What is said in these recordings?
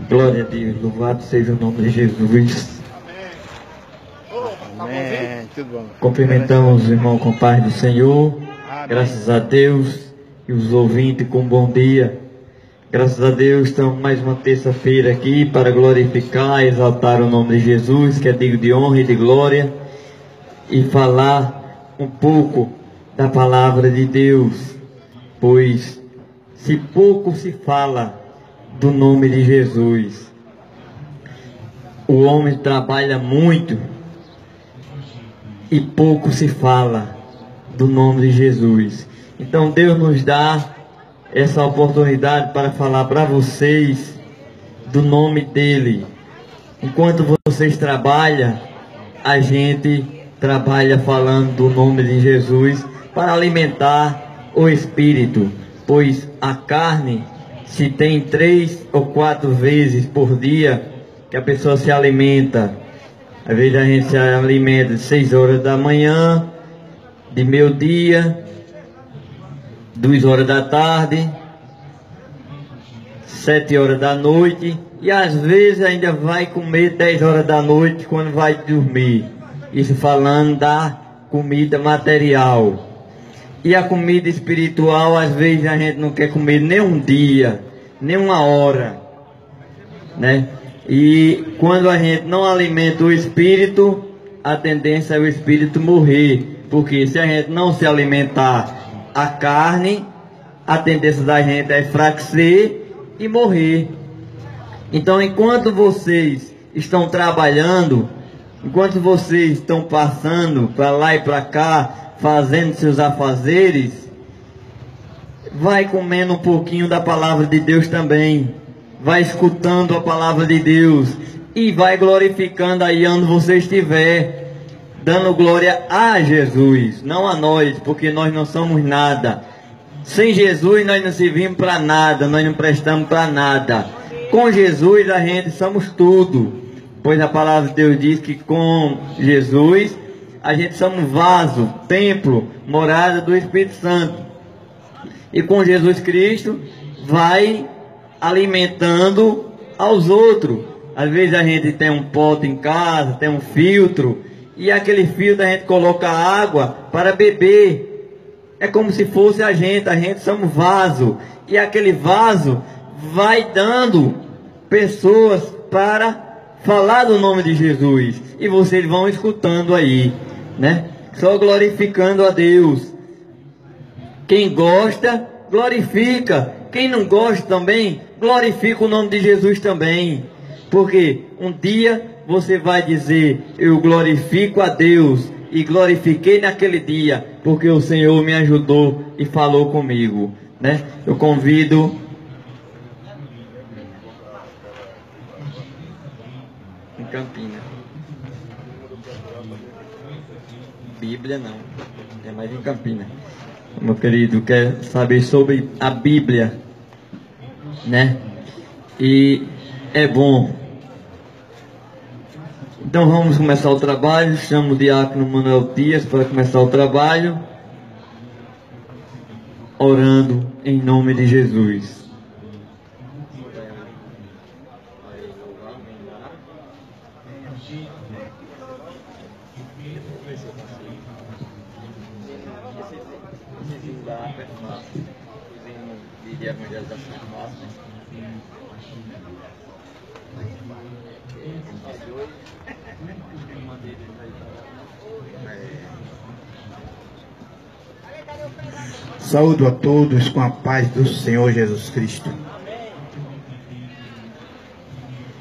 Glória a Deus, louvado seja o nome de Jesus. Amém. Tudo bom. Cumprimentamos os irmãos com paz do Senhor. Amém. Graças a Deus. E os ouvintes com bom dia. Graças a Deus, estamos mais uma terça-feira aqui para glorificar e exaltar o nome de Jesus, que é digno de honra e de glória, e falar um pouco da palavra de Deus, pois se pouco se fala do nome de Jesus, o homem trabalha muito e pouco se fala do nome de Jesus. Então Deus nos dá essa oportunidade para falar para vocês do nome dele. Enquanto vocês trabalham, a gente trabalha falando do nome de Jesus para alimentar o espírito, pois a carne, se tem 3 ou 4 vezes por dia que a pessoa se alimenta, às vezes a gente se alimenta de 6 horas da manhã, de meio-dia, 2 horas da tarde, 7 horas da noite, e às vezes ainda vai comer 10 horas da noite quando vai dormir. Isso falando da comida material. E a comida espiritual, às vezes a gente não quer comer nem um dia, nem uma hora, né? E quando a gente não alimenta o espírito, a tendência é o espírito morrer. Porque se a gente não se alimentar a carne, a tendência da gente é enfraquecer e morrer. Então, enquanto vocês estão trabalhando, enquanto vocês estão passando para lá e para cá, fazendo seus afazeres, vai comendo um pouquinho da palavra de Deus também, vai escutando a palavra de Deus e vai glorificando aí onde você estiver, dando glória a Jesus, não a nós, porque nós não somos nada. Sem Jesus nós não servimos para nada, nós não prestamos para nada. Com Jesus a gente somos tudo, pois a palavra de Deus diz que com Jesus a gente somos vaso, templo, morada do Espírito Santo. E com Jesus Cristo vai alimentando aos outros. Às vezes a gente tem um pote em casa, tem um filtro, e aquele filtro a gente coloca água para beber. É como se fosse a gente somos vaso, e aquele vaso vai dando pessoas para falar do nome de Jesus, e vocês vão escutando aí, né? Só glorificando a Deus. Quem gosta, glorifica. Quem não gosta também, glorifica o nome de Jesus também. Porque um dia você vai dizer: eu glorifico a Deus, e glorifiquei naquele dia, porque o Senhor me ajudou e falou comigo, né? Eu convido em Campinas. Bíblia não, é mais em Campinas. Meu querido, quer saber sobre a Bíblia, né? E é bom. Então vamos começar o trabalho. Chamo o diácono Manuel Dias para começar o trabalho, orando em nome de Jesus. Saúdo a todos com a paz do Senhor Jesus Cristo.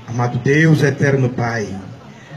Amado Deus, eterno Pai,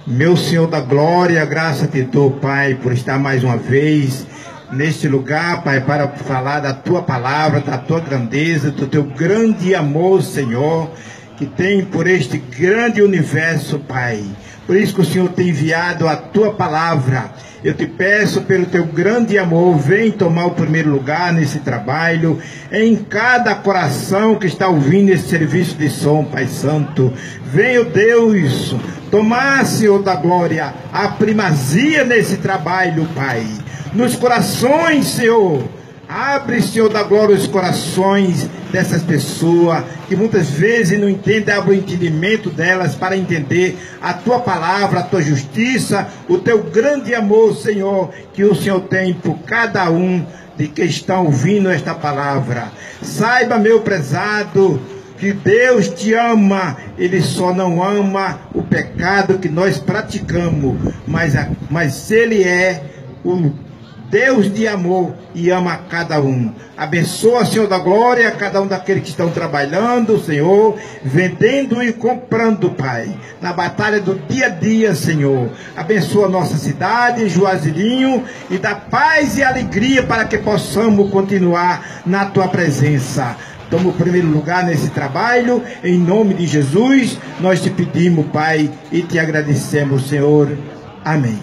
meu Senhor da glória, graça te dou, Pai, por estar mais uma vez neste lugar, Pai, para falar da tua palavra, da tua grandeza, do teu grande amor, Senhor, que tem por este grande universo, Pai. Por isso que o Senhor tem enviado a tua palavra. Eu te peço pelo teu grande amor, vem tomar o primeiro lugar nesse trabalho, em cada coração que está ouvindo esse serviço de som, Pai Santo. Venha, Deus, tomar, Senhor da glória, a primazia nesse trabalho, Pai. Nos corações, Senhor, Abre, Senhor da glória, os corações dessas pessoas que muitas vezes não entendem, abre o entendimento delas para entender a tua palavra, a tua justiça, o teu grande amor, Senhor, que o Senhor tem por cada um de que estão ouvindo esta palavra. Saiba, meu prezado, que Deus te ama. Ele só não ama o pecado que nós praticamos, mas Ele é o Deus de amor e ama cada um. Abençoa, Senhor da glória, cada um daqueles que estão trabalhando, Senhor, vendendo e comprando, Pai, na batalha do dia a dia, Senhor. Abençoa a nossa cidade, Juazeirinho, e dá paz e alegria para que possamos continuar na tua presença. Toma o primeiro lugar nesse trabalho, em nome de Jesus, nós te pedimos, Pai, e te agradecemos, Senhor. Amém.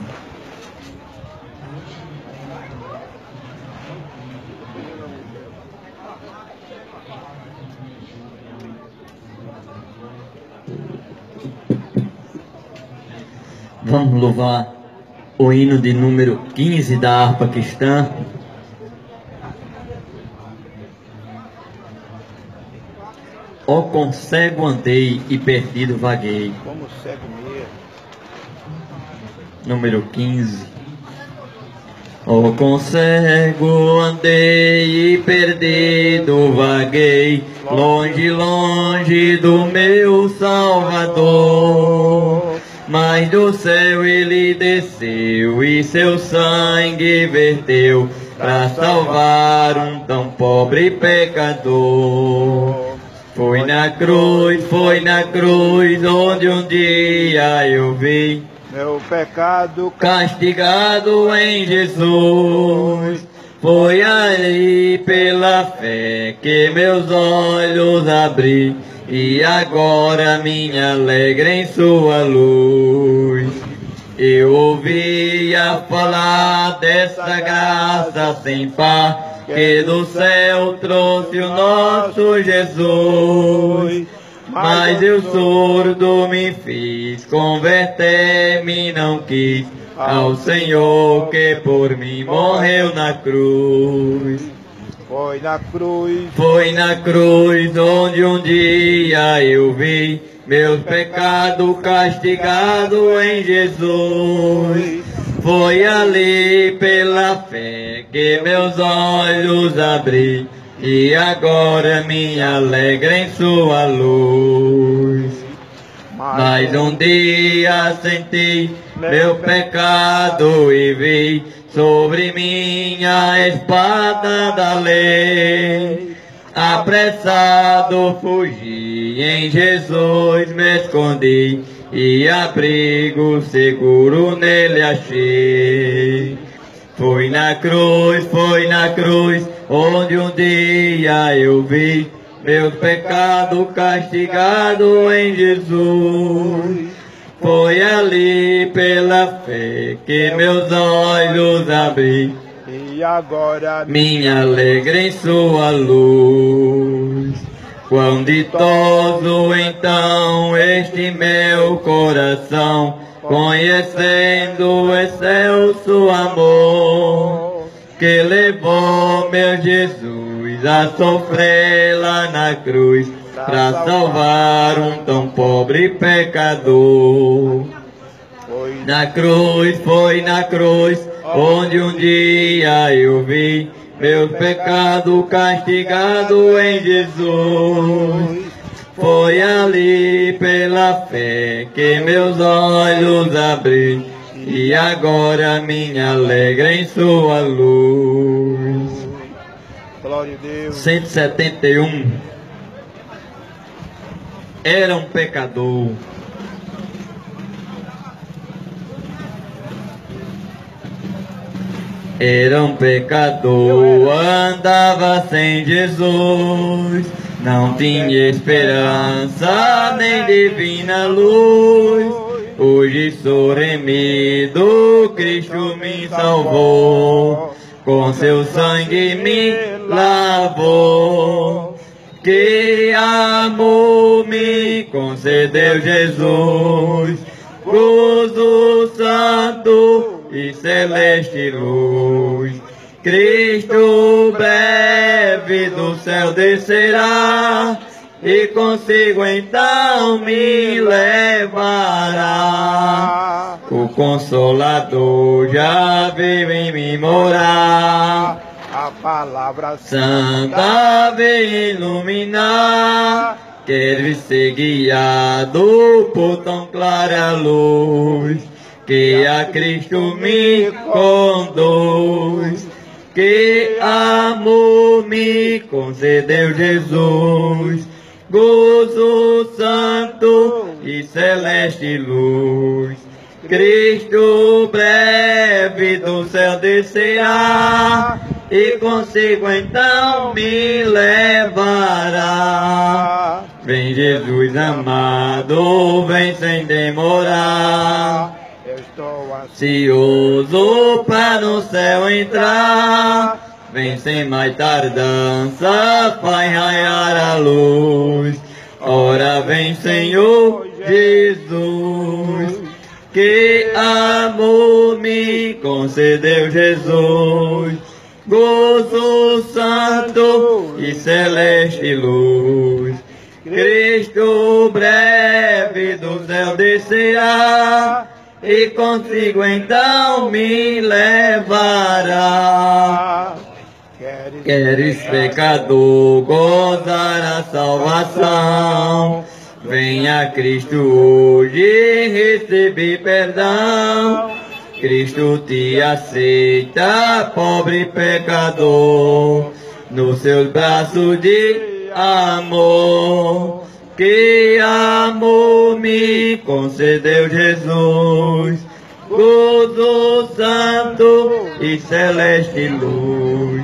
Vamos louvar o hino de número 15 da harpa cristã. Ó com cego andei e perdido vaguei. Como cego mesmo. Número 15. Ó com cego andei e perdido vaguei, longe, longe do meu Salvador. Mas do céu ele desceu e seu sangue verteu para salvar um tão pobre pecador. Foi na cruz onde um dia eu vi meu pecado castigado em Jesus. Foi ali pela fé que meus olhos abri, e agora me alegra em sua luz. Eu ouvia falar dessa graça sem par, que do céu trouxe o nosso Jesus. Mas eu surdo me fiz, converter-me não quis ao Senhor que por mim morreu na cruz. Foi na cruz onde um dia eu vi meus pecados castigados em Jesus. Foi ali pela fé que meus olhos abri, e agora me alegra em sua luz. Mas um dia senti meu pecado e vi sobre minha espada da lei. Apressado fugi, em Jesus me escondi, e abrigo seguro nele achei. Foi na cruz, onde um dia eu vi meus pecados castigados em Jesus. Foi ali pela fé que meus olhos abri, e agora me alegra em sua luz. Quão ditoso então este meu coração, conhecendo o excelso amor, que levou meu Jesus a sofrer lá na cruz, para salvar um tão pobre pecador. Foi na cruz, onde um dia eu vi meus pecados castigados em Jesus. Foi ali pela fé que meus olhos abri, e agora me alegra em sua luz. Glória a Deus. 171. Era um pecador. Era um pecador, andava sem Jesus, não tinha esperança nem divina luz. Hoje sou remido, Cristo me salvou, com seu sangue me lavou. Que amor me concedeu Jesus, gozo santo e celeste luz. Cristo breve do céu descerá, e consigo então me levará. O Consolador já veio em mim morar, A palavra Santa veio iluminar. Quero ser guiado por tão clara luz, que a Cristo me conduz. Que amor me concedeu Jesus, gozo santo e celeste luz. Cristo breve do céu descerá, e consigo então me levará. Vem Jesus amado, vem sem demorar. Eu estou Ansioso para no céu entrar, vem sem mais tardança, vai raiar a luz. Ora vem Senhor Jesus, que amor me concedeu Jesus, gozo santo e celeste luz. Cristo breve do céu descerá, e consigo então me levará. Queres pecador gozar a salvação, venha Cristo hoje receber perdão. Cristo te aceita, pobre pecador, nos seus braços de amor. Que amor me concedeu Jesus, gozo santo e celeste luz.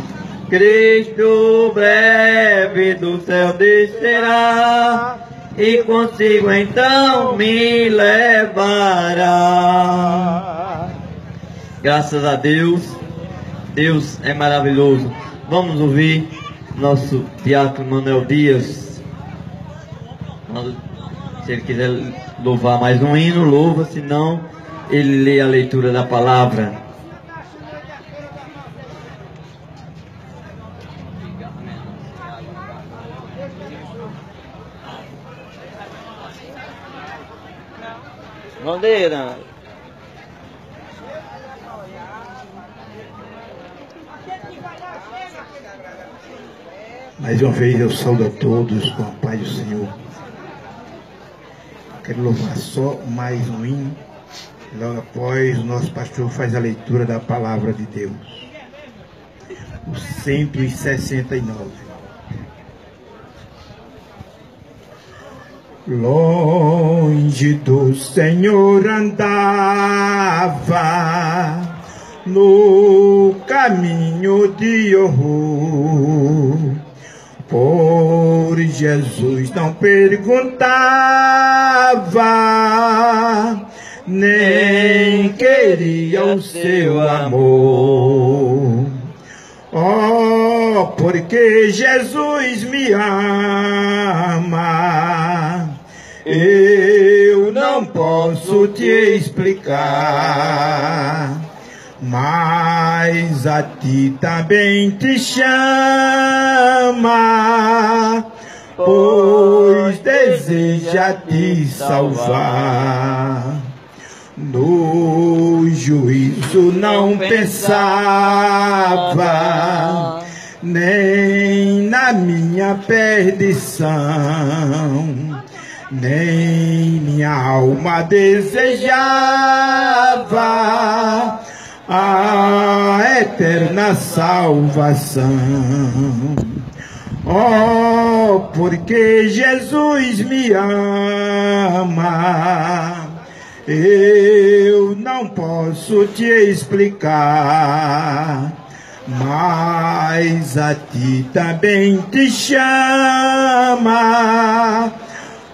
Cristo breve do céu descerá, e consigo então me levará. Graças a Deus, Deus é maravilhoso. Vamos ouvir nosso diácono Manuel Dias. Se ele quiser louvar mais um hino, louva, senão ele lê a leitura da palavra. Bandeira. Mais uma vez eu saúdo a todos com a paz do Senhor. Quero louvar só mais um hino. Logo após o nosso pastor faz a leitura da palavra de Deus. O 169. Longe do Senhor andava, no caminho de horror. Por Jesus não perguntava, nem queria o seu amor. Oh, porque Jesus me ama, eu não posso te explicar, mas a ti também te chama, pois deseja te salvar. No juízo não pensava, nem na minha perdição, nem minha alma desejava a eterna salvação. Oh, porque Jesus me ama, eu não posso te explicar, mas a ti também te chama,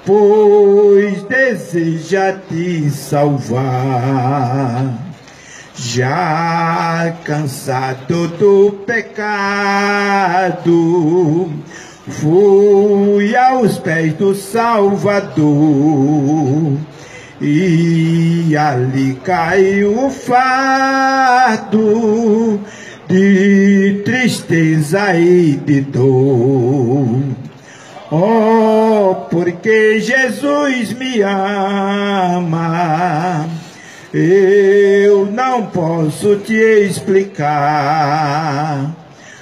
pois deseja te salvar. Já cansado do pecado, fui aos pés do Salvador, e ali caiu o fardo de tristeza e de dor. Oh, porque Jesus me ama, eu não posso te explicar,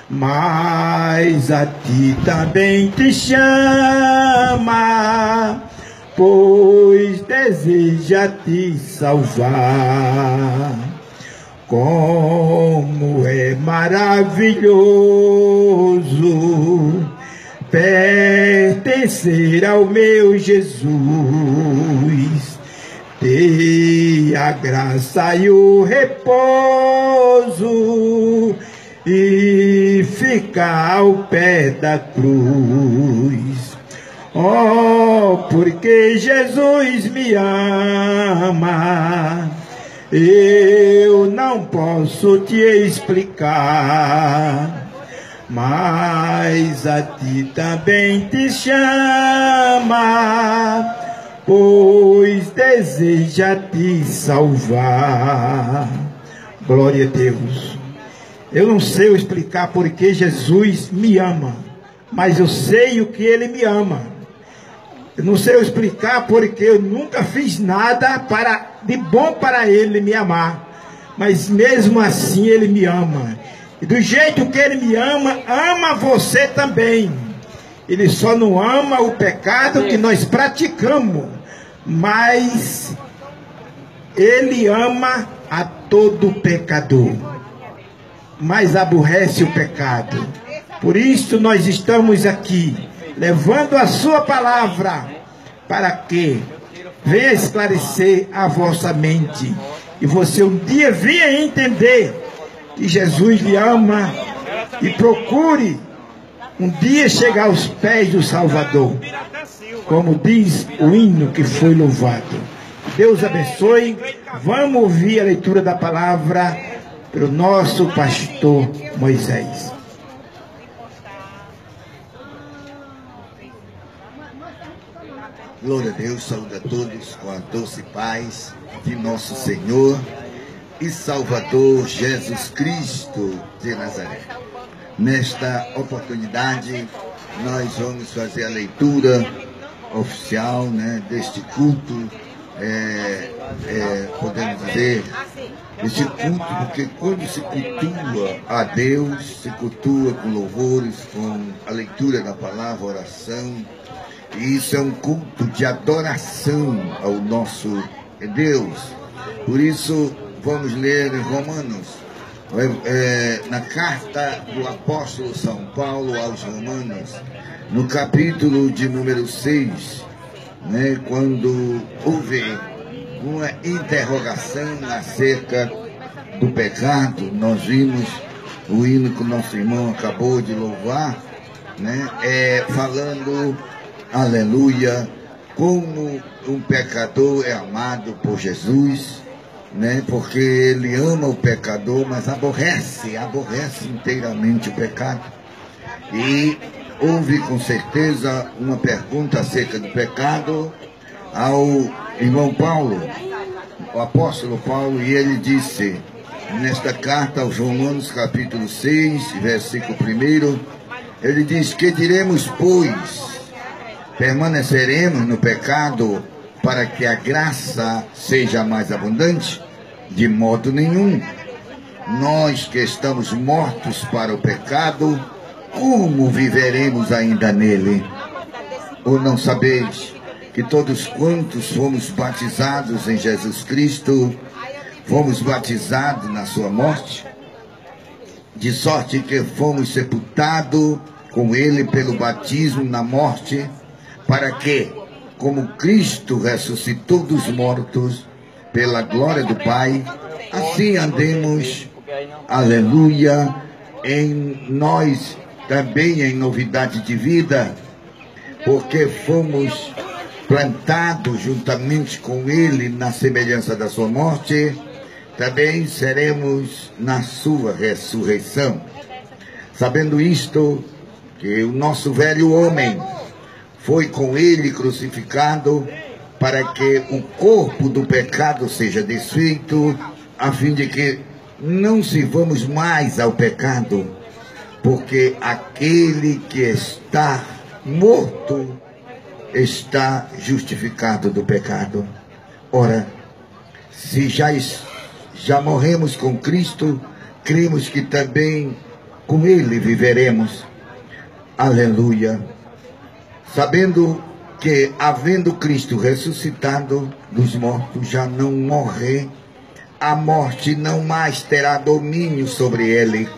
mas a ti também te chama, pois deseja te salvar. Como é maravilhoso pertencer ao meu Jesus, ter a graça e o repouso e ficar ao pé da cruz. Oh, porque Jesus me ama, eu não posso te explicar, mas a ti também te chama, pois deseja te salvar. Glória a Deus. Eu não sei explicar por que Jesus me ama, mas eu sei o que Ele me ama. Eu não sei explicar porque eu nunca fiz nada de bom para Ele me amar, mas mesmo assim Ele me ama. E do jeito que Ele me ama, ama você também. Ele só não ama o pecado que nós praticamos, mas Ele ama a todo pecador, mas aborrece o pecado. Por isso nós estamos aqui, levando a sua palavra, para que venha esclarecer a vossa mente, e você um dia venha entender que Jesus lhe ama, e procure um dia chegar aos pés do Salvador, como diz o hino que foi louvado. Deus abençoe. Vamos ouvir a leitura da palavra pelo nosso pastor Moisés. Glória a Deus, saúde a todos com a doce paz de nosso Senhor e Salvador Jesus Cristo de Nazaré. Nesta oportunidade, nós vamos fazer a leitura oficial, deste culto, podemos dizer, este culto, porque quando se cultua a Deus, se cultua com louvores, com a leitura da palavra, oração, e isso é um culto de adoração ao nosso Deus. Por isso, vamos ler em Romanos, na carta do apóstolo São Paulo aos Romanos, no capítulo de número 6, quando houve uma interrogação acerca do pecado. Nós vimos o hino que o nosso irmão acabou de louvar, falando, aleluia, como um pecador é amado por Jesus, porque ele ama o pecador, mas aborrece inteiramente o pecado. E houve com certeza uma pergunta acerca do pecado ao irmão Paulo, o apóstolo Paulo, e ele disse, nesta carta aos Romanos, capítulo 6, versículo 1, ele diz: que diremos, pois? Permaneceremos no pecado para que a graça seja mais abundante? De modo nenhum. Nós que estamos mortos para o pecado, como viveremos ainda nele? Ou não sabeis que todos quantos fomos batizados em Jesus Cristo, fomos batizados na sua morte? De sorte que fomos sepultados com ele pelo batismo na morte, para que, como Cristo ressuscitou dos mortos pela glória do Pai, assim andemos, aleluia, em nós também em novidade de vida, porque fomos plantados juntamente com ele na semelhança da sua morte, também seremos na sua ressurreição. Sabendo isto, que o nosso velho homem foi com ele crucificado, para que o corpo do pecado seja desfeito, a fim de que não sirvamos mais ao pecado, porque aquele que está morto está justificado do pecado. Ora, se já morremos com Cristo, cremos que também com Ele viveremos. Aleluia. Sabendo que, havendo Cristo ressuscitado dos mortos, já não morre, a morte não mais terá domínio sobre ele.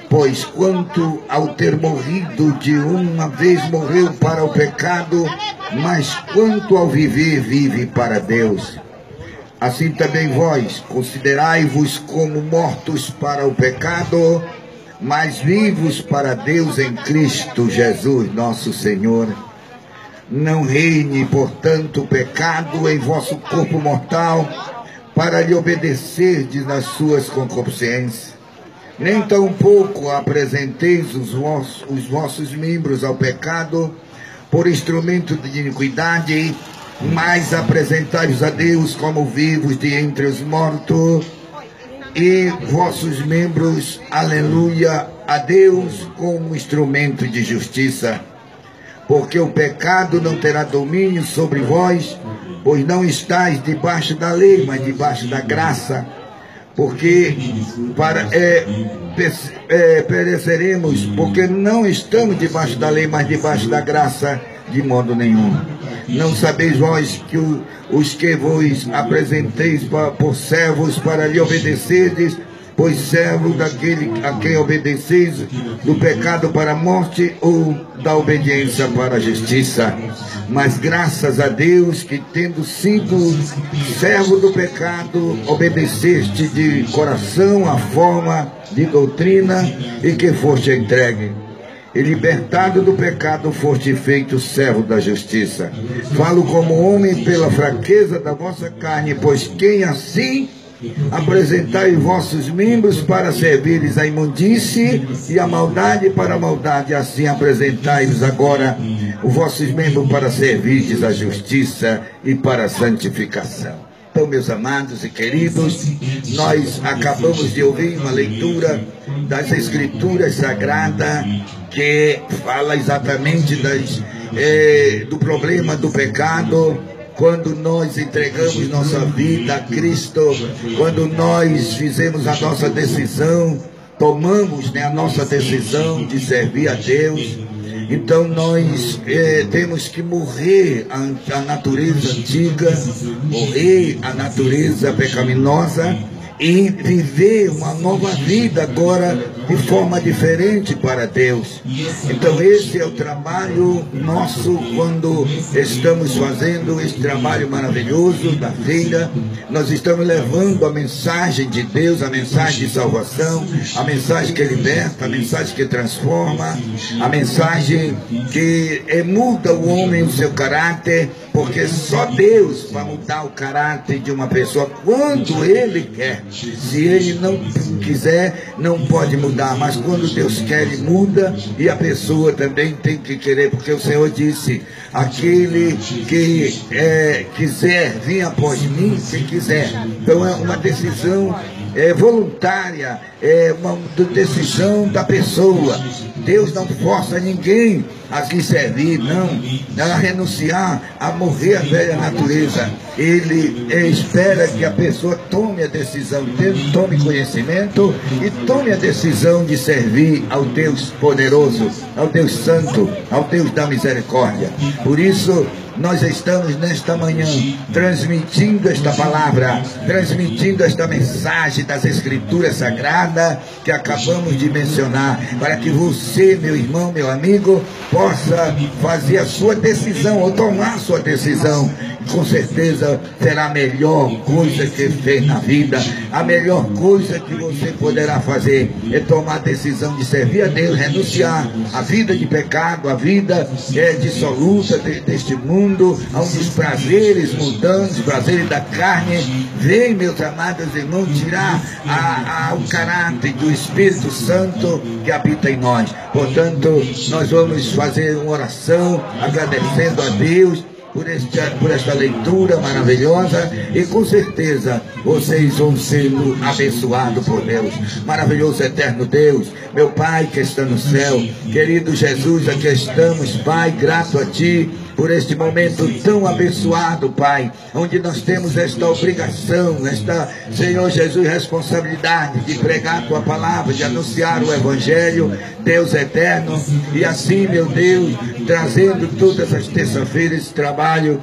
Pois quanto ao ter morrido de uma vez morreu para o pecado, mas quanto ao viver, vive para Deus. Assim também vós, considerai-vos como mortos para o pecado, mas vivos para Deus em Cristo Jesus, nosso Senhor. Não reine, portanto, o pecado em vosso corpo mortal, para lhe obedecerdes nas suas concupiscências. Nem tampouco apresenteis os vossos membros ao pecado por instrumento de iniquidade, mas apresentai-os a Deus como vivos de entre os mortos, e vossos membros, aleluia, a Deus como instrumento de justiça. Porque o pecado não terá domínio sobre vós, pois não estáis debaixo da lei, mas debaixo da graça. Porque pereceremos, porque não estamos debaixo da lei, mas debaixo da graça, de modo nenhum. Não sabeis vós que os que vos apresenteis por servos para lhe obedecerdes, pois servo daquele a quem obedeceis, do pecado para a morte ou da obediência para a justiça. Mas graças a Deus que, tendo sido servo do pecado, obedeceste de coração a forma de doutrina e que foste entregue. E libertado do pecado, foste feito servo da justiça. Falo como homem pela fraqueza da vossa carne, pois quem assim apresentai vossos membros para servires a imundície e a maldade para a maldade, assim apresentai-vos agora os vossos membros para servirdes a justiça e para a santificação. Então, meus amados e queridos, nós acabamos de ouvir uma leitura das Escrituras Sagradas que fala exatamente do problema do pecado. Quando nós entregamos nossa vida a Cristo, quando nós fizemos a nossa decisão, tomamos a nossa decisão de servir a Deus, então nós temos que morrer à natureza antiga, morrer à natureza pecaminosa e viver uma nova vida agora de forma diferente para Deus. Então esse é o trabalho nosso quando estamos fazendo esse trabalho maravilhoso da feira. Nós estamos levando a mensagem de Deus, a mensagem de salvação, a mensagem que liberta, a mensagem que transforma, a mensagem que muda o homem, o seu caráter, porque só Deus vai mudar o caráter de uma pessoa quando Ele quer. Se Ele não quiser, não pode mudar, mas quando Deus quer, Ele muda, e a pessoa também tem que querer, porque o Senhor disse: aquele que quiser vir após mim, quem quiser. Então é uma decisão voluntária, é uma decisão da pessoa. Deus não força ninguém a lhe servir, não, a renunciar, a morrer a velha natureza. Ele espera que a pessoa tome a decisão, tome conhecimento e tome a decisão de servir ao Deus poderoso, ao Deus santo, ao Deus da misericórdia. Por isso, nós estamos nesta manhã transmitindo esta palavra, transmitindo esta mensagem das Escrituras Sagradas que acabamos de mencionar, para que você, meu irmão, meu amigo, possa fazer a sua decisão ou tomar a sua decisão. Com certeza será a melhor coisa que fez na vida. A melhor coisa que você poderá fazer é tomar a decisão de servir a Deus, renunciar à vida de pecado, à vida dissoluta deste mundo, aos prazeres mundanos, prazeres da carne. Vem, meus amados irmãos, tirar o caráter do Espírito Santo que habita em nós. Portanto, nós vamos fazer uma oração agradecendo a Deus por esta leitura maravilhosa, e com certeza vocês vão sendo abençoados por Deus. Maravilhoso eterno Deus, meu Pai que está no céu, querido Jesus, aqui estamos, Pai, grato a Ti por este momento tão abençoado, Pai, onde nós temos esta obrigação, esta, Senhor Jesus, responsabilidade de pregar a Tua palavra, de anunciar o Evangelho, Deus eterno, e assim, meu Deus, trazendo todas as terças-feiras esse trabalho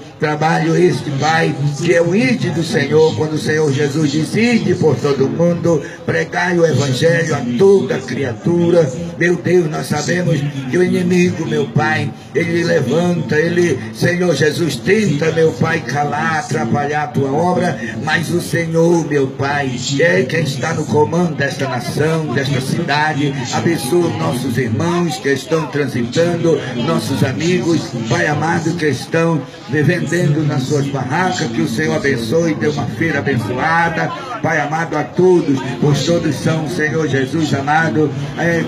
este, Pai, que é o ide do Senhor, quando o Senhor Jesus disse: ide por todo o mundo, pregai o Evangelho a toda criatura. Meu Deus, nós sabemos que o inimigo, meu Pai, ele levanta, ele, Senhor Jesus, tenta, meu Pai, calar, atrapalhar a Tua obra, mas o Senhor, meu Pai, é quem está no comando desta nação, desta cidade. Abençoa nossos irmãos que estão transitando, nossos amigos, Pai amado, que estão vendendo nas suas barracas, que o Senhor abençoe, dê uma feira abençoada, Pai amado, a todos, pois todos são, Senhor Jesus amado,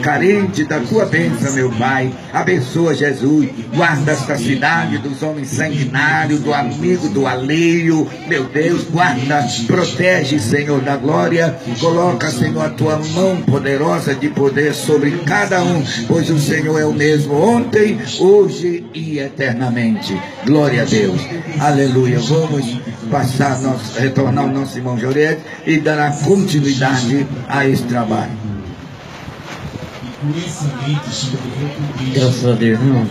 carente da Tua bênção, meu Pai. Abençoa, Jesus, guarda esta cidade dos homens sanguinários, do amigo, do alheio, meu Deus, guarda, protege, Senhor da glória, coloca, Senhor, a Tua mão poderosa de poder sobre cada um, pois o Senhor é o mesmo ontem, hoje e eternamente. Glória a Deus, aleluia. Vamos retornar ao nosso irmão Jorete e dar continuidade a esse trabalho. Graças a Deus, irmão.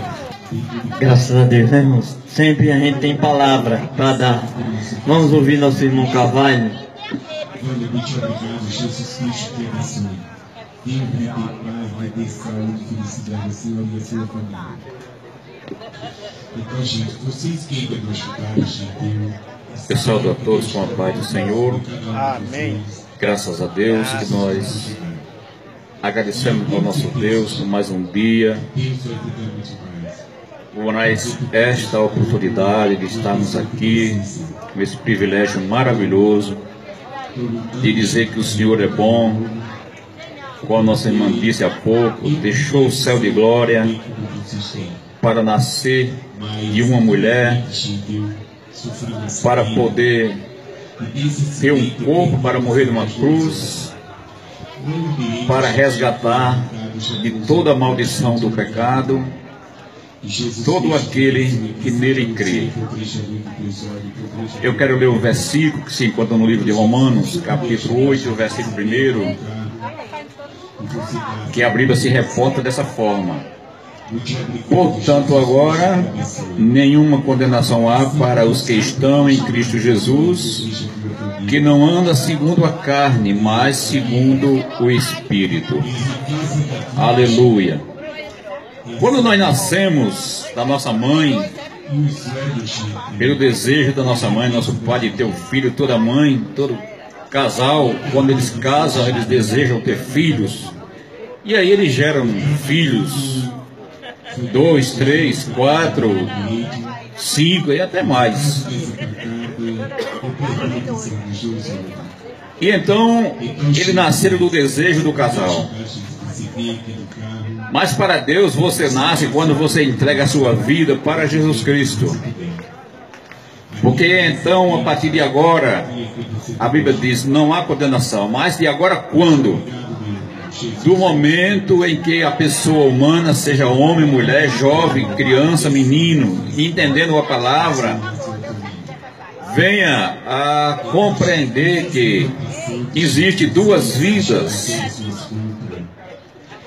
Graças a Deus, né, irmãos? Sempre a gente tem palavra para dar. Vamos ouvir nosso irmão Carvalho. Muito obrigado, Jesus Cristo, que abençoe. Tenha vida, paz, vai ter saúde, felicidade, Senhor, e a sua família. Então, gente, vocês que ainda não escutaram, gente, eu saúdo a todos com a paz do Senhor. Amém. Graças a Deus que nós agradecemos ao nosso Deus por mais um dia, por mais esta oportunidade de estarmos aqui, com esse privilégio maravilhoso de dizer que o Senhor é bom. Como a nossa irmã disse há pouco, deixou o céu de glória para nascer de uma mulher, para poder ter um corpo, para morrer numa cruz, para resgatar de toda a maldição do pecado todo aquele que nele crê. Eu quero ler o versículo que se encontra no livro de Romanos, capítulo 8, versículo 1, que a Bíblia se reporta dessa forma: portanto, agora nenhuma condenação há para os que estão em Cristo Jesus, que não anda segundo a carne, mas segundo o Espírito. Aleluia. Quando nós nascemos da nossa mãe, pelo desejo da nossa mãe, nosso pai de ter um filho, toda mãe, todo casal, quando eles casam, eles desejam ter filhos, e aí eles geram filhos, 2, 3, 4, 5 e até mais. E então, eles nasceram do desejo do casal. Mas para Deus você nasce quando você entrega a sua vida para Jesus Cristo. Porque então, a partir de agora, a Bíblia diz, não há condenação. Mas de agora quando? Do momento em que a pessoa humana, seja homem, mulher, jovem, criança, menino, entendendo a palavra, venha a compreender que existe duas vidas,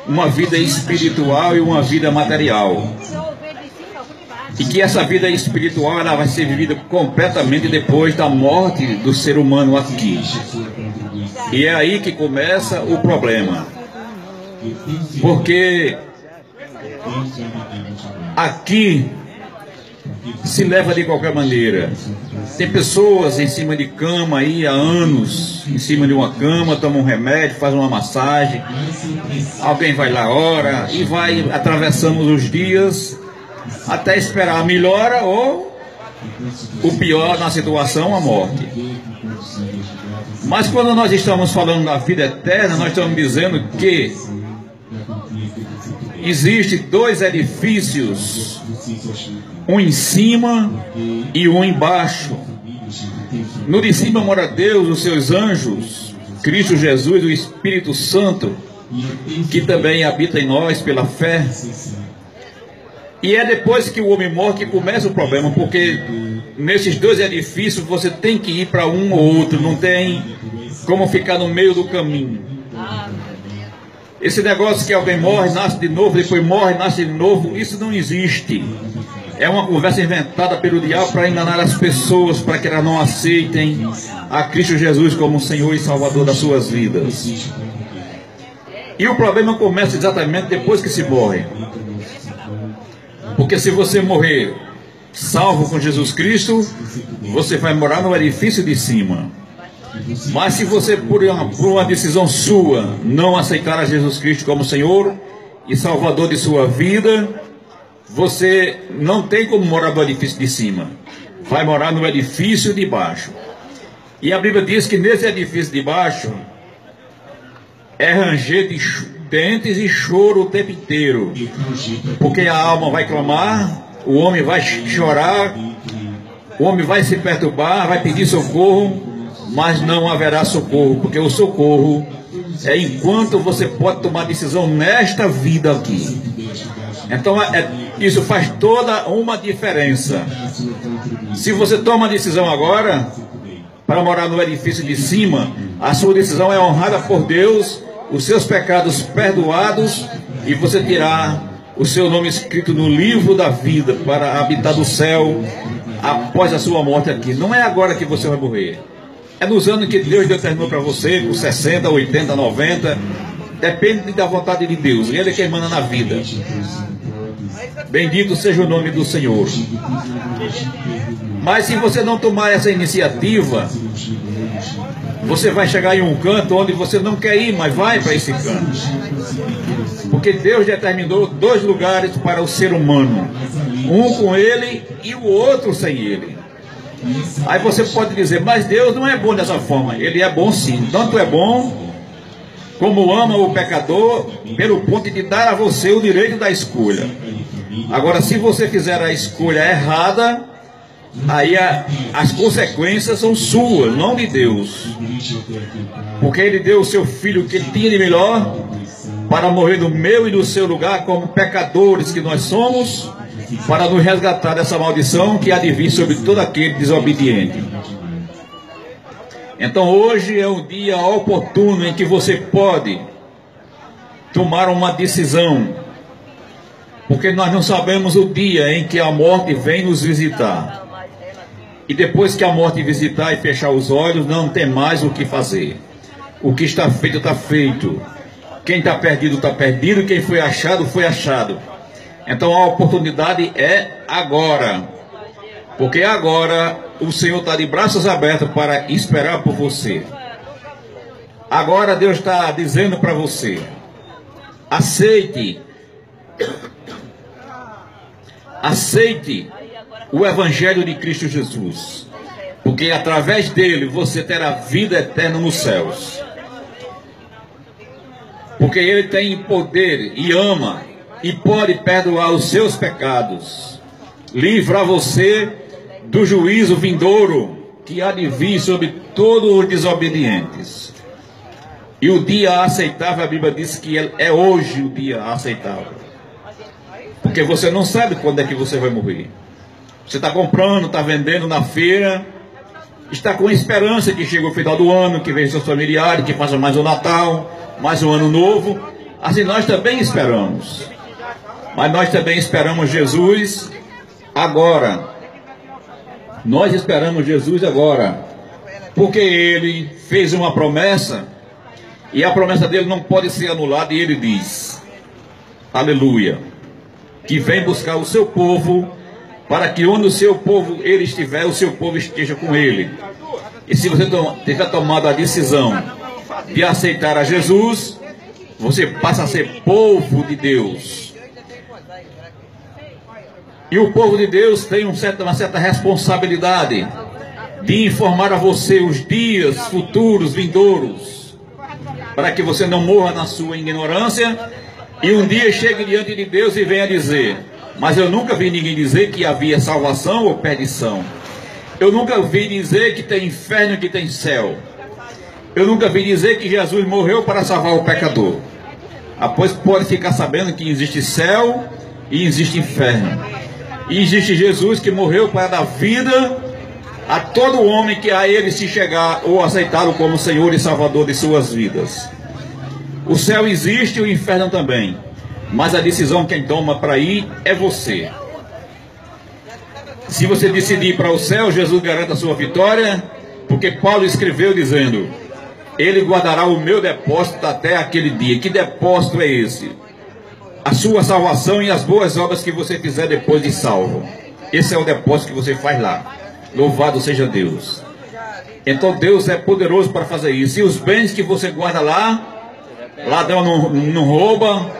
uma vida espiritual e uma vida material, e que essa vida espiritual ela vai ser vivida completamente depois da morte do ser humano aqui. E é aí que começa o problema, porque aqui se leva de qualquer maneira. Tem pessoas em cima de cama aí há anos, em cima de uma cama, toma um remédio, faz uma massagem, alguém vai lá, ora, e vai atravessando os dias até esperar a melhora ou o pior na situação, a morte. Mas quando nós estamos falando da vida eterna, nós estamos dizendo que existem dois edifícios, um em cima e um embaixo. No de cima mora Deus, os seus anjos, Cristo Jesus, o Espírito Santo, que também habita em nós pela fé. E é depois que o homem morre que começa o problema, porque nesses dois edifícios você tem que ir para um ou outro, não tem como ficar no meio do caminho. Esse negócio que alguém morre, nasce de novo, depois morre, nasce de novo, isso não existe. É uma conversa inventada pelo diabo para enganar as pessoas, para que elas não aceitem a Cristo Jesus como Senhor e Salvador das suas vidas. E o problema começa exatamente depois que se morre. Porque se você morrer salvo com Jesus Cristo, você vai morar no edifício de cima. Mas se você, por uma decisão sua, não aceitar a Jesus Cristo como Senhor e Salvador de sua vida, você não tem como morar no edifício de cima. Vai morar no edifício de baixo. E a Bíblia diz que nesse edifício de baixo é ranger de dentes e choro o tempo inteiro. Porque a alma vai clamar, o homem vai chorar, o homem vai se perturbar, vai pedir socorro, mas não haverá socorro, porque o socorro é enquanto você pode tomar decisão nesta vida aqui. Então isso faz toda uma diferença. Se você toma a decisão agora para morar no edifício de cima, a sua decisão é honrada por Deus, os seus pecados perdoados, e você terá o seu nome escrito no livro da vida para habitar do céu após a sua morte aqui. Não é agora que você vai morrer. É nos anos que Deus determinou para você, por 60, 80, 90. Depende da vontade de Deus. Ele é quem manda na vida. Bendito seja o nome do Senhor. Mas se você não tomar essa iniciativa, você vai chegar em um canto onde você não quer ir, mas vai para esse canto. Porque Deus determinou dois lugares para o ser humano. Um com ele e o outro sem ele. Aí você pode dizer, mas Deus não é bom dessa forma. Ele é bom sim. Tanto é bom como ama o pecador, pelo ponto de dar a você o direito da escolha. Agora, se você fizer a escolha errada, aí as consequências são suas, não de Deus. Porque Ele deu o seu Filho que Ele tinha de melhor para morrer no meu e no seu lugar, como pecadores que nós somos, para nos resgatar dessa maldição que há de vir sobre todo aquele desobediente. Então hoje é um dia oportuno em que você pode tomar uma decisão, porque nós não sabemos o dia em que a morte vem nos visitar. E depois que a morte visitar e fechar os olhos, não tem mais o que fazer. O que está feito, está feito. Quem está perdido, está perdido. Quem foi achado, foi achado. Então a oportunidade é agora. Porque agora o Senhor está de braços abertos para esperar por você. Agora Deus está dizendo para você: aceite. Aceite o Evangelho de Cristo Jesus, porque através dele você terá vida eterna nos céus. Porque ele tem poder e ama e pode perdoar os seus pecados, livrar você do juízo vindouro que há de vir sobre todos os desobedientes. E o dia aceitável, a Bíblia diz que é hoje o dia aceitável. Porque você não sabe quando é que você vai morrer. Você está comprando, está vendendo na feira, está com esperança que chegue o final do ano, que venha seus familiares, que faça mais um Natal, mais um ano novo. Assim nós também esperamos. Mas nós também esperamos Jesus agora. Nós esperamos Jesus agora. Porque Ele fez uma promessa, e a promessa dele não pode ser anulada, e Ele diz, aleluia, que vem buscar o seu povo, para que onde o seu povo ele estiver, o seu povo esteja com ele. E se você tiver tomado a decisão de aceitar a Jesus, você passa a ser povo de Deus. E o povo de Deus tem uma certa responsabilidade de informar a você os dias futuros, vindouros, para que você não morra na sua ignorância E um dia chegue diante de Deus e venha dizer: mas eu nunca vi ninguém dizer que havia salvação ou perdição. Eu nunca vi dizer que tem inferno e que tem céu. Eu nunca vi dizer que Jesus morreu para salvar o pecador. Após pode ficar sabendo que existe céu e existe inferno. E existe Jesus que morreu para dar vida a todo homem que a ele se chegar ou aceitá-lo como Senhor e Salvador de suas vidas. O céu existe e o inferno também. Mas a decisão quem toma para ir é você. Se você decidir para o céu, Jesus garante a sua vitória, porque Paulo escreveu dizendo: Ele guardará o meu depósito até aquele dia. Que depósito é esse? A sua salvação e as boas obras que você fizer depois de salvo. Esse é o depósito que você faz lá. Louvado seja Deus. Então Deus é poderoso para fazer isso. E os bens que você guarda lá, ladrão não rouba,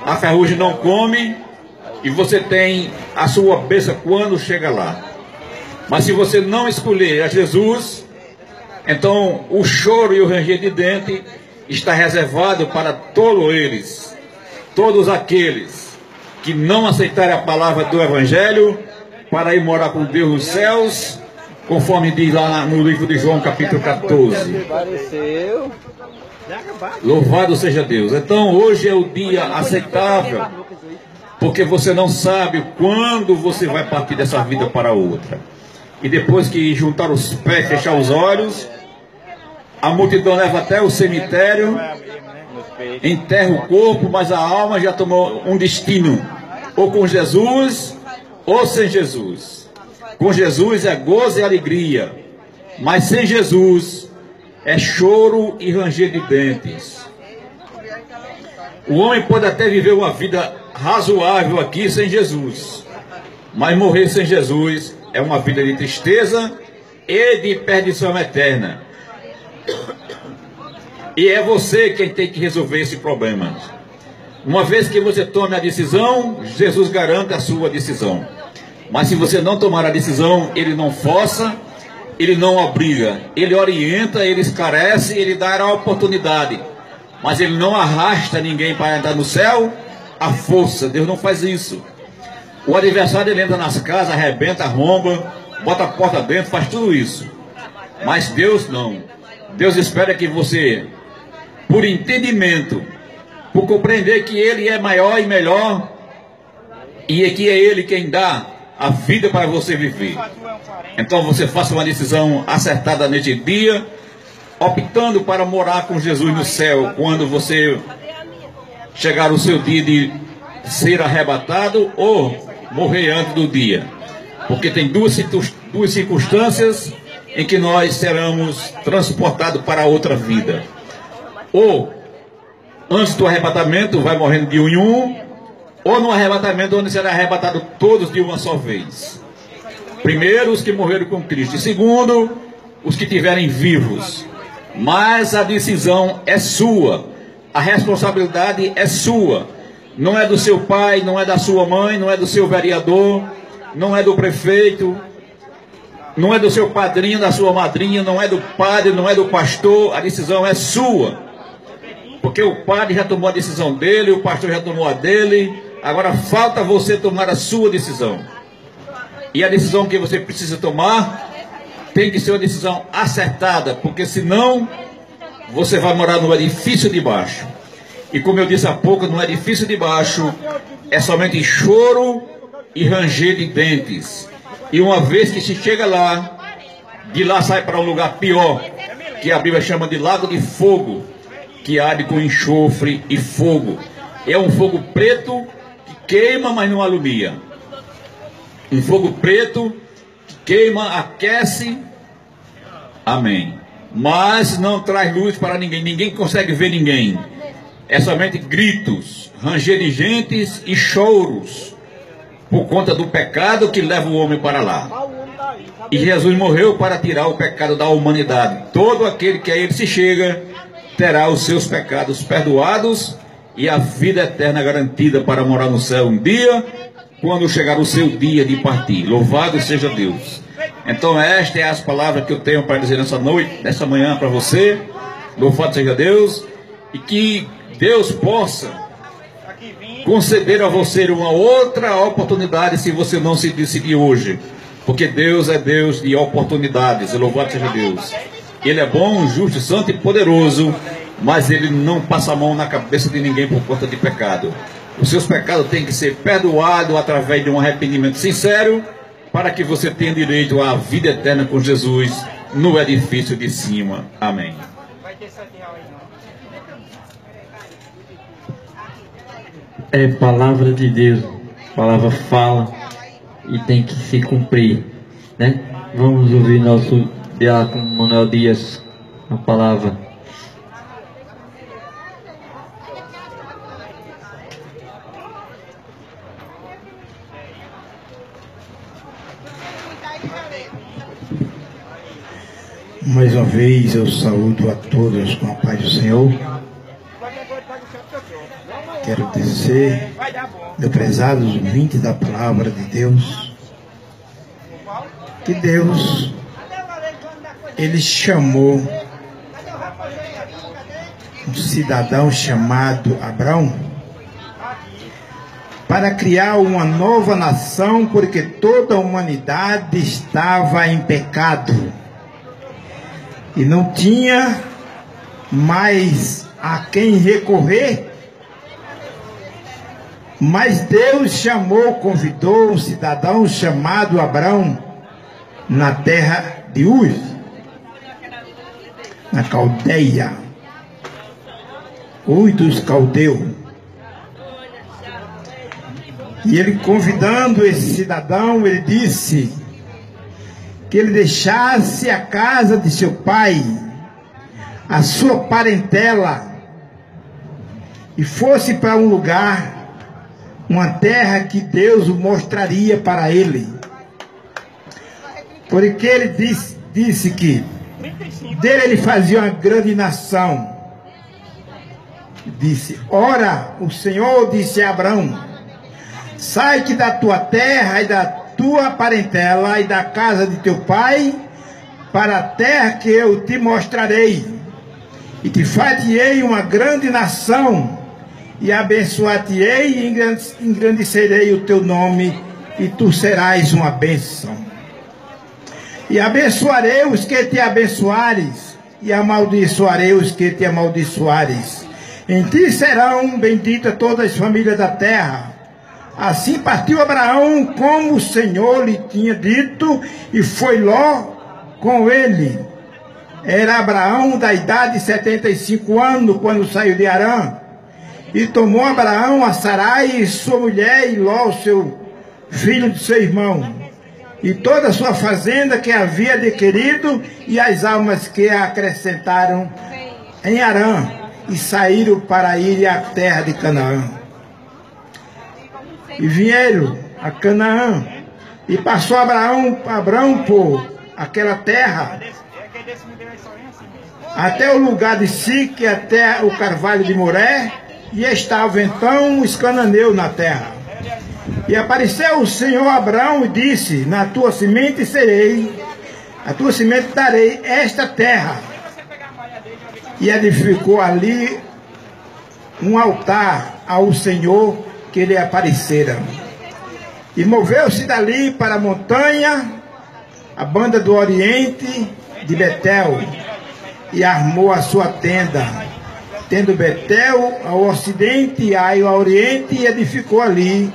a ferrugem não come, e você tem a sua bênção quando chega lá. Mas se você não escolher a Jesus, então o choro e o ranger de dente está reservado para todos aqueles que não aceitarem a palavra do Evangelho, para ir morar com Deus nos céus, conforme diz lá no livro de João capítulo 14. Louvado seja Deus. Então hoje é o dia aceitável, porque você não sabe quando você vai partir dessa vida para outra. E depois que juntar os pés, fechar os olhos, a multidão leva até o cemitério, enterra o corpo, mas a alma já tomou um destino, ou com Jesus ou sem Jesus. Com Jesus é gozo e alegria, mas sem Jesus é choro e ranger de dentes. O homem pode até viver uma vida razoável aqui sem Jesus, mas morrer sem Jesus é uma vida de tristeza e de perdição eterna. E é você quem tem que resolver esse problema. Uma vez que você tome a decisão, Jesus garante a sua decisão. Mas se você não tomar a decisão, Ele não força, Ele não obriga. Ele orienta, Ele esclarece, Ele dá a oportunidade. Mas Ele não arrasta ninguém para entrar no céu à força. Deus não faz isso. O adversário, ele entra nas casas, arrebenta, arromba, bota a porta dentro, faz tudo isso. Mas Deus não. Deus espera que você, por entendimento, por compreender que Ele é maior e melhor, e que é Ele quem dá a vida para você viver. Então você faça uma decisão acertada neste dia, optando para morar com Jesus no céu, quando você chegar o seu dia de ser arrebatado ou morrer antes do dia. Porque tem duas circunstâncias em que nós seremos transportados para outra vida. Ou antes do arrebatamento vai morrendo de um em um, ou no arrebatamento onde será arrebatado todos de uma só vez. Primeiro os que morreram com Cristo, e segundo os que estiverem vivos. Mas a decisão é sua, a responsabilidade é sua. Não é do seu pai, não é da sua mãe, não é do seu vereador, não é do prefeito, não é do seu padrinho, da sua madrinha, não é do padre, não é do pastor. A decisão é sua. Porque o padre já tomou a decisão dele, o pastor já tomou a dele. Agora falta você tomar a sua decisão. E a decisão que você precisa tomar tem que ser uma decisão acertada, porque senão você vai morar no edifício de baixo. E como eu disse há pouco, no edifício de baixo é somente choro e ranger de dentes. E uma vez que se chega lá, de lá sai para um lugar pior, que a Bíblia chama de lago de fogo, que arde com enxofre e fogo. É um fogo preto que queima, mas não alumia. Um fogo preto que queima, aquece, amém, mas não traz luz para ninguém. Ninguém consegue ver ninguém. É somente gritos, ranger de gentes e choros, por conta do pecado que leva o homem para lá. E Jesus morreu para tirar o pecado da humanidade. Todo aquele que a Ele se chega terá os seus pecados perdoados e a vida eterna garantida para morar no céu um dia, quando chegar o seu dia de partir. Louvado seja Deus. Então esta é as palavras que eu tenho para dizer nessa noite, nessa manhã para você. Louvado seja Deus. E que Deus possa conceder a você uma outra oportunidade se você não se decidir hoje. Porque Deus é Deus de oportunidades, louvado seja Deus. Ele é bom, justo, santo e poderoso, mas Ele não passa a mão na cabeça de ninguém por conta de pecado. Os seus pecados têm que ser perdoados através de um arrependimento sincero, para que você tenha direito à vida eterna com Jesus no edifício de cima. Amém. É palavra de Deus, palavra fala e tem que se cumprir, né? Vamos ouvir nosso diácono Manuel Dias, a palavra. Mais uma vez eu saúdo a todos com a paz do Senhor. Quero dizer, meus prezados ouvintes da palavra de Deus, que Deus, Ele chamou um cidadão chamado Abraão para criar uma nova nação, porque toda a humanidade estava em pecado e não tinha mais a quem recorrer. Mas Deus chamou, convidou um cidadão chamado Abraão na terra de Uz, na Caldeia, Uz dos Caldeus. E ele, convidando esse cidadão, ele disse que ele deixasse a casa de seu pai, a sua parentela, e fosse para um lugar, uma terra que Deus mostraria para ele. Porque ele disse que dele ele fazia uma grande nação. Disse: ora, o Senhor disse a Abraão: sai-te da tua terra e da tua parentela e da casa de teu pai, para a terra que eu te mostrarei, e te far-te-ei uma grande nação, e abençoar-te-ei e engrandecerei o teu nome, e tu serás uma bênção. E abençoarei os que te abençoares, e amaldiçoarei os que te amaldiçoares. Em ti serão benditas todas as famílias da terra. Assim partiu Abraão, como o Senhor lhe tinha dito, e foi Ló com ele. Era Abraão da idade de 75 anos, quando saiu de Harã. E tomou Abraão a Sarai, sua mulher, e Ló, seu filho de seu irmão, e toda a sua fazenda que havia adquirido, e as almas que acrescentaram em Harã, e saíram para ir à terra de Canaã. E vieram a Canaã, e passou Abraão por aquela terra, até o lugar de Sique, até o carvalho de Moré, e estava então os cananeus na terra. E apareceu o Senhor a Abraão e disse: na tua semente a tua semente darei esta terra. E edificou ali um altar ao Senhor que lhe aparecera. E moveu-se dali para a montanha, a banda do oriente de Betel, e armou a sua tenda, tendo Betel ao ocidente e Ai ao oriente, e edificou ali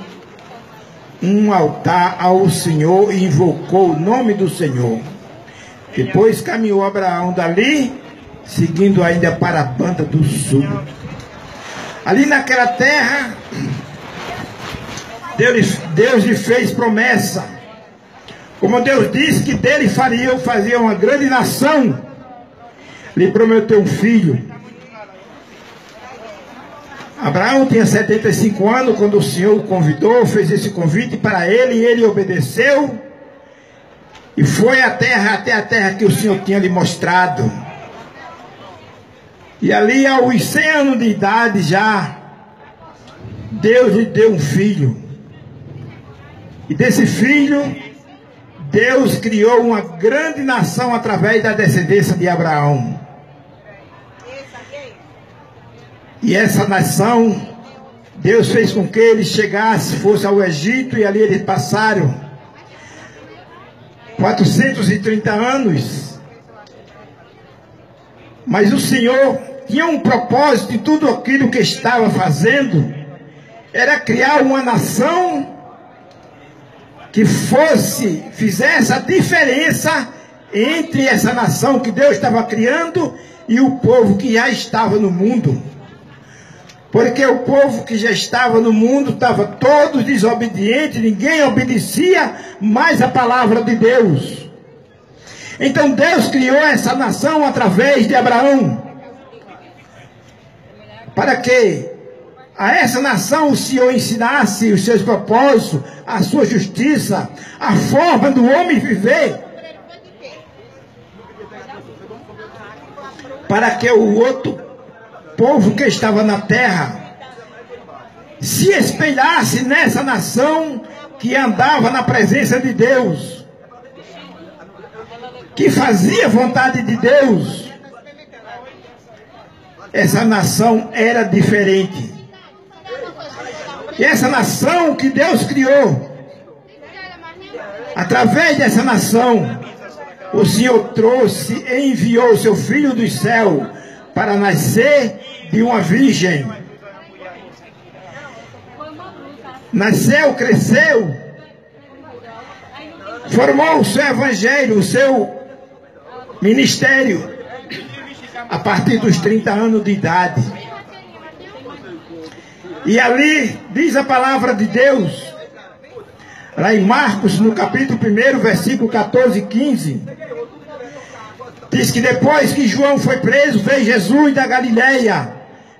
um altar ao Senhor e invocou o nome do Senhor. Depois caminhou Abraão dali, seguindo ainda para a banda do sul. Ali naquela terra, Deus lhe fez promessa. Como Deus disse que dele fazia uma grande nação, lhe prometeu um filho. Abraão tinha 75 anos quando o Senhor o convidou, fez esse convite para ele, e ele obedeceu e foi até a terra que o Senhor tinha lhe mostrado. E ali, aos 100 anos de idade já, Deus lhe deu um filho. E desse filho, Deus criou uma grande nação através da descendência de Abraão. E essa nação Deus fez com que eles chegassem, fossem ao Egito, e ali eles passaram 430 anos. Mas o Senhor tinha um propósito em tudo aquilo que estava fazendo, era criar uma nação que fizesse a diferença entre essa nação que Deus estava criando e o povo que já estava no mundo. Porque o povo que já estava no mundo estava todos desobedientes, ninguém obedecia mais a palavra de Deus. Então Deus criou essa nação através de Abraão, para que a essa nação o Senhor ensinasse os seus propósitos, a sua justiça, a forma do homem viver, para que o outro povo que estava na terra se espelhasse nessa nação que andava na presença de Deus, que fazia vontade de Deus. Essa nação era diferente. E essa nação que Deus criou, através dessa nação, o Senhor trouxe e enviou o seu Filho do céu para nascer de uma virgem. Nasceu, cresceu, formou o seu evangelho, o seu ministério, a partir dos 30 anos de idade. E ali diz a palavra de Deus, lá em Marcos, no capítulo 1, versículo 14 e 15, diz que depois que João foi preso, veio Jesus da Galileia,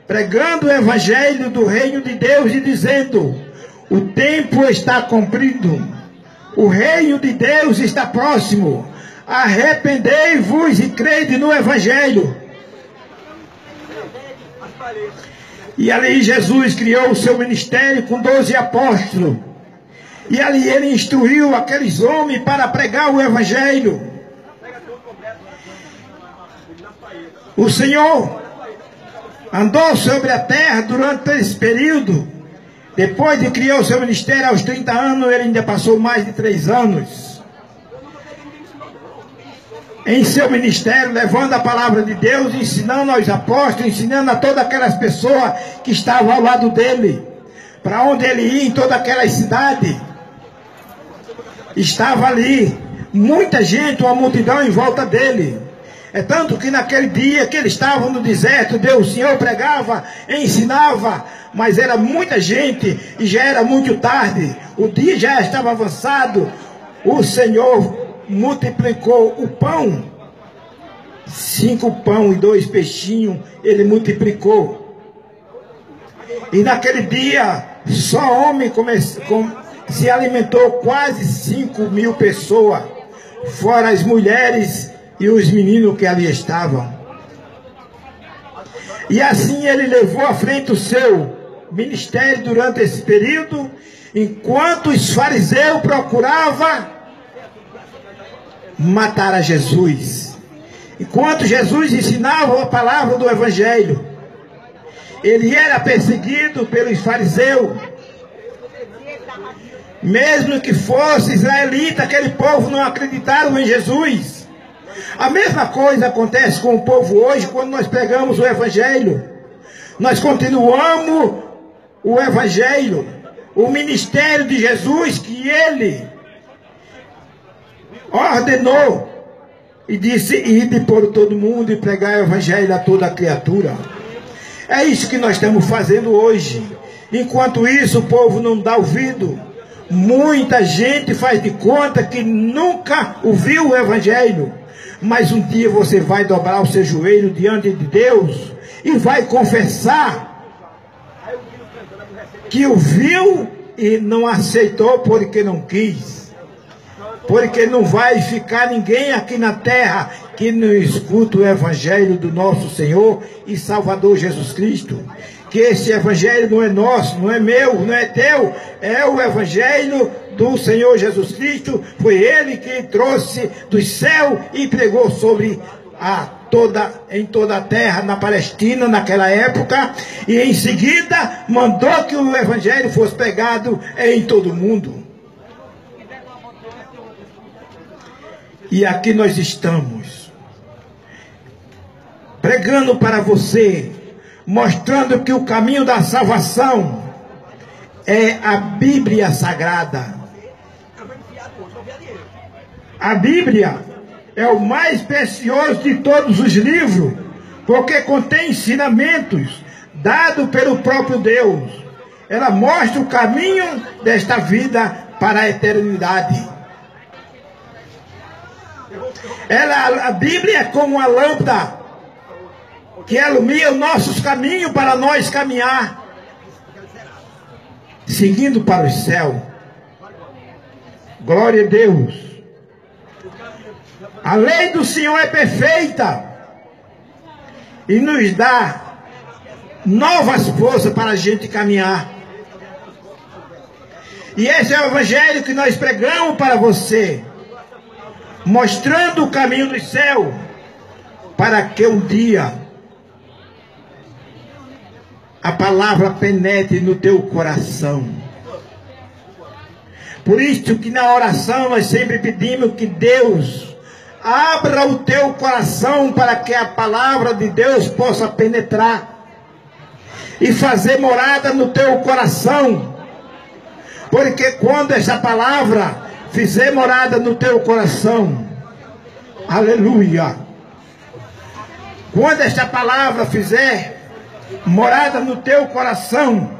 pregando o evangelho do reino de Deus e dizendo: o tempo está cumprido, o reino de Deus está próximo, arrependei-vos e crede no evangelho. E ali Jesus criou o seu ministério com 12 apóstolos. E ali ele instruiu aqueles homens para pregar o evangelho. O Senhor andou sobre a terra durante esse período. Depois de criar o seu ministério aos 30 anos, ele ainda passou mais de 3 anos em seu ministério, levando a palavra de Deus, ensinando aos apóstolos, ensinando a todas aquelas pessoas que estavam ao lado dele. Para onde ele ia, em todas aquelas cidades, estava ali muita gente, uma multidão em volta dele. É tanto que naquele dia que eles estavam no deserto, o Senhor pregava, ensinava, mas era muita gente e já era muito tarde, o dia já estava avançado. O Senhor multiplicou o pão, 5 pão e 2 peixinhos, ele multiplicou. E naquele dia, só homem se alimentou quase 5.000 pessoas, fora as mulheres e os meninos que ali estavam. E assim ele levou à frente o seu ministério durante esse período, enquanto os fariseus procuravam matar a Jesus. Enquanto Jesus ensinava a palavra do evangelho, ele era perseguido pelos fariseus. Mesmo que fosse israelita, aquele povo não acreditaram em Jesus. A mesma coisa acontece com o povo hoje quando nós pregamos o evangelho. Nós continuamos o evangelho, o ministério de Jesus que ele ordenou e disse: ide por todo mundo e pregar o evangelho a toda criatura. É isso que nós estamos fazendo hoje. Enquanto isso, o povo não dá ouvido. Muita gente faz de conta que nunca ouviu o evangelho. Mas um dia você vai dobrar o seu joelho diante de Deus e vai confessar que ouviu e não aceitou porque não quis. Porque não vai ficar ninguém aqui na terra que não escuta o evangelho do nosso Senhor e Salvador Jesus Cristo. Que esse evangelho não é nosso, não é meu, não é teu, é o evangelho do Senhor Jesus Cristo. Foi ele que trouxe do céu e pregou sobre a em toda a terra, na Palestina, naquela época, e em seguida mandou que o evangelho fosse pregado em todo o mundo. E aqui nós estamos, pregando para você, mostrando que o caminho da salvação é a Bíblia Sagrada. A Bíblia é o mais precioso de todos os livros, porque contém ensinamentos dados pelo próprio Deus. Ela mostra o caminho desta vida para a eternidade. A Bíblia é como uma lâmpada que ilumina os nossos caminhos para nós caminhar, seguindo para o céu. Glória a Deus. A lei do Senhor é perfeita e nos dá novas forças para a gente caminhar. E esse é o evangelho que nós pregamos para você, mostrando o caminho do céu, para que um dia a palavra penetre no teu coração. Por isso que na oração nós sempre pedimos que Deus abra o teu coração para que a palavra de Deus possa penetrar e fazer morada no teu coração. Porque quando essa palavra fizer morada no teu coração, aleluia, quando esta palavra fizer morada no teu coração,